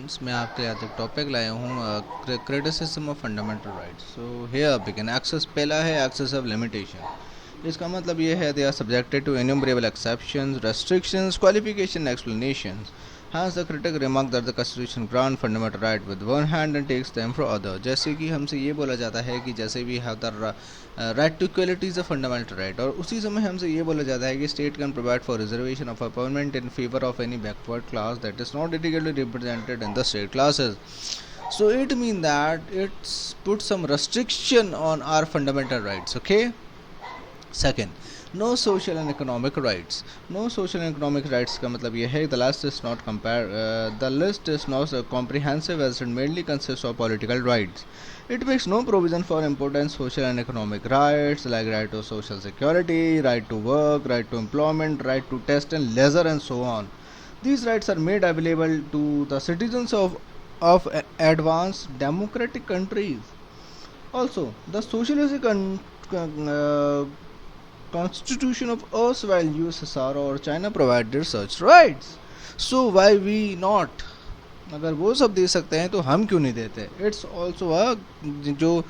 Students, मैं आपके लिए आज एक टॉपिक लाया हूँ, criticism of fundamental rights. So here begin excess. पहला है एक्सेस ऑफ लिमिटेशन। इसका मतलब ये है they are subjected to innumerable exceptions, restrictions, qualification, explanations. Hence, the critic remarked that the Constitution grants fundamental right with one hand and takes them from other। जैसे कि हमसे ये बोला जाता है कि जैसे भी have the right to equality is a fundamental right, और उसी समय हमसे ये बोला जाता है कि state can provide for reservation of appointment in favor of any backward class that is not adequately represented in the state classes। So it means that it's put some restriction on our fundamental rights, okay? Second, no social and economic rights। no social and economic rights का मतलब ये है the list is not comprehensive as it mainly consists of political rights। it makes no provision for important social and economic rights like right to social security, right to work, right to employment, right to test and leisure, and so on। these rights are made available to the citizens of advanced democratic countries। also, the socialist constitution of erstwhile USSR or China provided such rights। so why we not? अगर वो सब दे सकते हैं तो हम क्यों नहीं देते? इट्स ऑल्सो अ जो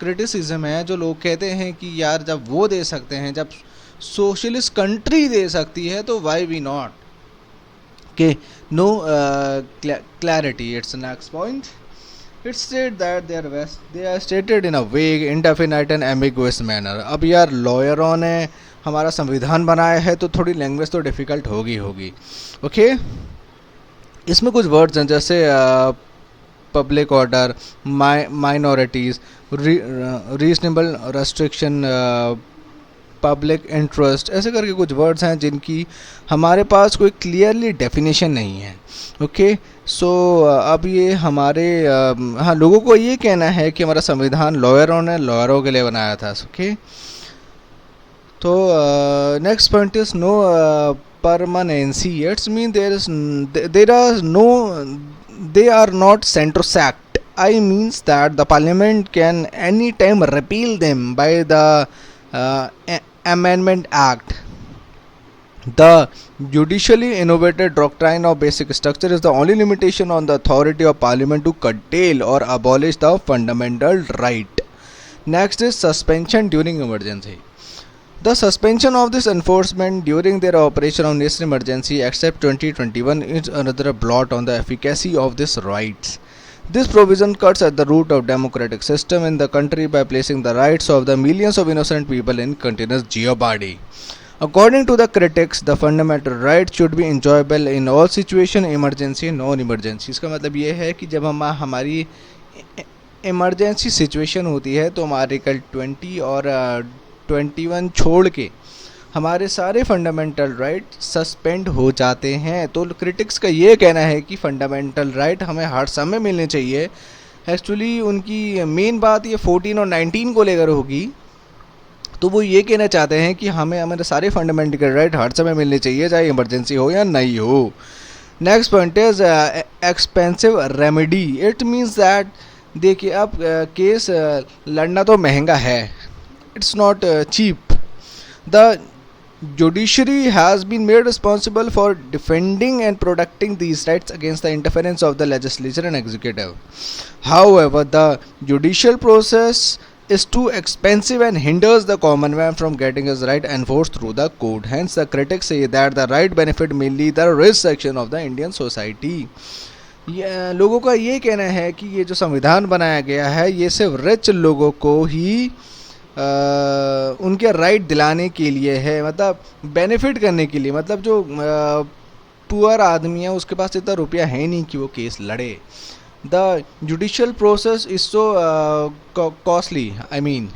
क्रिटिसिज्म है, जो लोग कहते हैं कि यार जब वो दे सकते हैं, जब सोशलिस्ट कंट्री दे सकती है, तो वाई वी नॉट? के no clarity. It's next point. It's said that they are stated in a vague, indefinite and ambiguous manner। अब यार लॉयरों ने हमारा संविधान बनाया है तो थोड़ी लैंग्वेज तो डिफ़िकल्ट होगी। ओके, इसमें कुछ वर्ड्स हैं जैसे public order, minorities, reasonable restriction, public interest, ऐसे करके कुछ वर्ड्स हैं जिनकी हमारे पास कोई क्लियरली डेफिनेशन नहीं है। ओके, सो अब ये हमारे हाँ, लोगों को ये कहना है कि हमारा संविधान लॉयरों के लिए बनाया था। ओके, तो next point is no permanency। It's mean they are not centrosect। I means that the parliament can any time repeal them by the Amendment Act। the judicially innovated doctrine of basic structure is the only limitation on the authority of parliament to curtail or abolish the fundamental right। next is suspension during emergency। the suspension of this enforcement during their operation of national emergency except 2021 is another blot on the efficacy of these rights। this provision cuts at the root of democratic system in the country by placing the rights of the millions of innocent people in continuous jeopardy। according to the critics, the fundamental rights should be enjoyable in all situation, emergency, non emergency। इसका मतलब ये है कि जब हमारी emergency situation होती है तो हम आर्टिकल 20 और 21 छोड़ के हमारे सारे फंडामेंटल राइट सस्पेंड हो जाते हैं। तो क्रिटिक्स का ये कहना है कि फंडामेंटल राइट हमें हर समय मिलने चाहिए। एक्चुअली उनकी मेन बात ये 14 और 19 को लेकर होगी। तो वो ये कहना चाहते हैं कि हमें हमारे सारे फंडामेंटल राइट हर समय मिलने चाहिए, चाहे इमरजेंसी हो या नहीं हो। Next point is expensive remedy. It means that देखिए, अब केस लड़ना तो महंगा है, it's not cheap. The judiciary has been made responsible for defending and protecting these rights against the interference of the legislature and executive। however, the judicial process is too expensive and hinders the common man from getting his right enforced through the court। hence, the critics say that the right benefit mainly the rich section of the Indian society। लोगों का ये कहना है कि ये जो संविधान बनाया गया है ये सिर्फ रिच लोगों को ही उनके राइट दिलाने के लिए है, मतलब बेनिफिट करने के लिए। मतलब जो पुअर आदमी है उसके पास इतना रुपया है नहीं कि वो केस लड़े। The judicial process is so costly, I mean.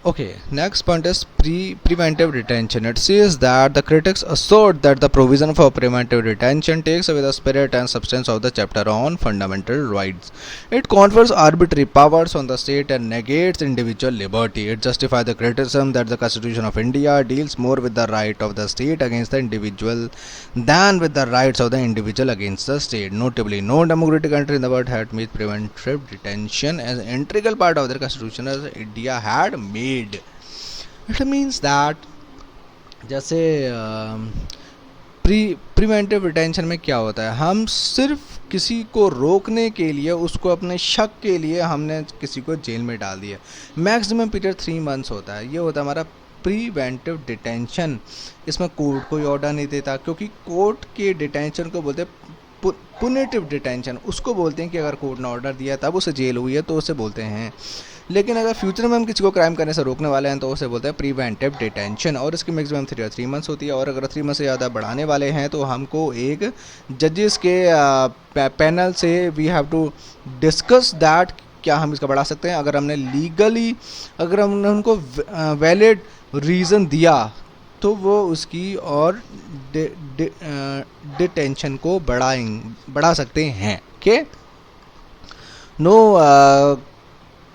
Okay, next point is preventive detention। It says that the critics assert that the provision for preventive detention takes away the spirit and substance of the chapter on fundamental rights। it confers arbitrary powers on the state and negates individual liberty। it justifies the criticism that the Constitution of India deals more with the right of the state against the individual than with the rights of the individual against the state। notably, no democratic country in the world had made preventive detention as an integral part of their constitution as India had made। it means that जैसे preventive detention में क्या होता है, हम सिर्फ किसी को रोकने के लिए, उसको अपने शक के लिए हमने किसी को जेल में डाल दिया। मैक्सिमम पीरियड 3 मंथ्स होता है, ये होता है हमारा प्रिवेंटिव डिटेंशन। इसमें कोर्ट कोई ऑर्डर नहीं देता, क्योंकि कोर्ट के डिटेंशन को बोलते हैं पुनिटिव डिटेंशन। उसको बोलते हैं कि अगर कोर्ट ने ऑर्डर दिया तब उसे जेल हुई है तो उसे बोलते हैं। लेकिन अगर फ्यूचर में हम किसी को क्राइम करने से रोकने वाले हैं तो उसे बोलते हैं प्रिवेंटिव डिटेंशन, और इसकी मैक्सिमम 3 मंथ्स होती है। और अगर 3 मंथ से ज़्यादा बढ़ाने वाले हैं तो हमको एक जजेस के पैनल से we have to discuss that, क्या हम इसका बढ़ा सकते हैं। अगर हमने लीगली, अगर हमने उनको वैलिड रीज़न दिया तो वो उसकी और डिटेंशन को बढ़ा सकते हैं। Okay, no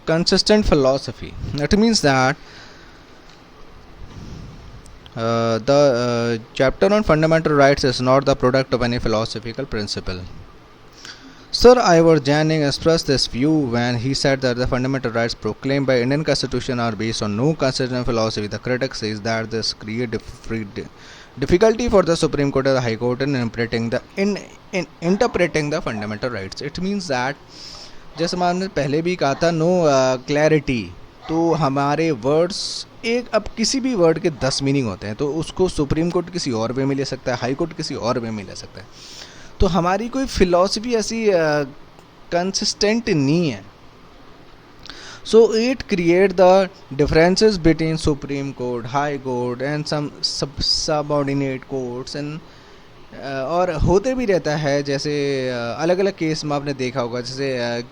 consistent philosophy. That means that the chapter on fundamental rights is not the product of any philosophical principle. Sir Ivor Janning expressed this view when he said that the fundamental rights proclaimed by Indian Constitution are based on no consistent philosophy. The critic says that this creates difficulty for the Supreme Court or the High Court in interpreting the fundamental rights. It means that जैसे मैंने पहले भी कहा था, no clarity, तो हमारे words एक, अब किसी भी वर्ड के 10 मीनिंग होते हैं, तो उसको सुप्रीम कोर्ट किसी और वे में ले सकता है, हाई कोर्ट किसी और वे में ले सकता है। तो हमारी कोई फिलॉसफी ऐसी कंसिस्टेंट नहीं है। So it create the differences between Supreme Court, High Court and some subordinate courts and और होते भी रहता है। जैसे अलग अलग केस में आपने देखा होगा, जैसे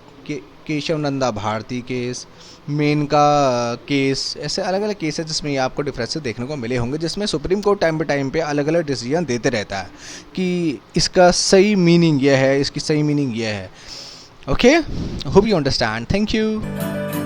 केशव नंदा भारती केस, मेनका केस, ऐसे अलग अलग केस है जिसमें ये आपको डिफरेंसेस देखने को मिले होंगे, जिसमें सुप्रीम कोर्ट टाइम पे टाइम पे अलग अलग डिसीजन देते रहता है कि इसका सही मीनिंग यह है, इसकी सही मीनिंग यह है। Okay, hope you understand. Thank you.